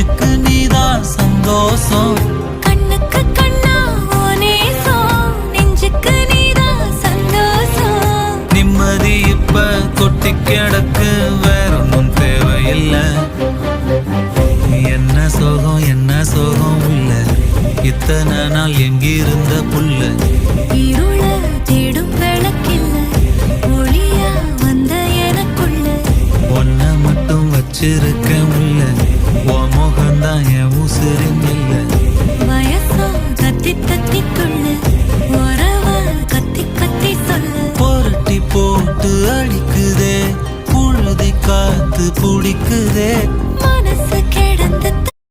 நெஞ்சுக்கு நீதான் சந்தோஷம். கண்ணுக்கு கண்ணா ஓ நேசம், நெஞ்சுக்கு நீதான் சந்தோஷம். நிம்மதி இப்ப கொட்டி கிடக்கு, வேற ஒன்றும் தேவையில்லை. என்ன சோகம் என்ன சோகம் உள்ள, இத்தனை நாள் எங்கிருந்த புல்ல. இருள தேடும் விளக்கில்ல, ஒளியா வந்த எனக்குள்ள. ஒன்ன மட்டும் வச்சிருக்க முல்ல, உன் முகம்தான் என் உசிரின் இல்ல. வயசோ தத்தி தத்திக்குள்ள, உறவ கத்தி கத்தி சொல்ல. புரட்டி போட்டு அடிக்குதே, புழுதி காத்து பிடிக்குதே.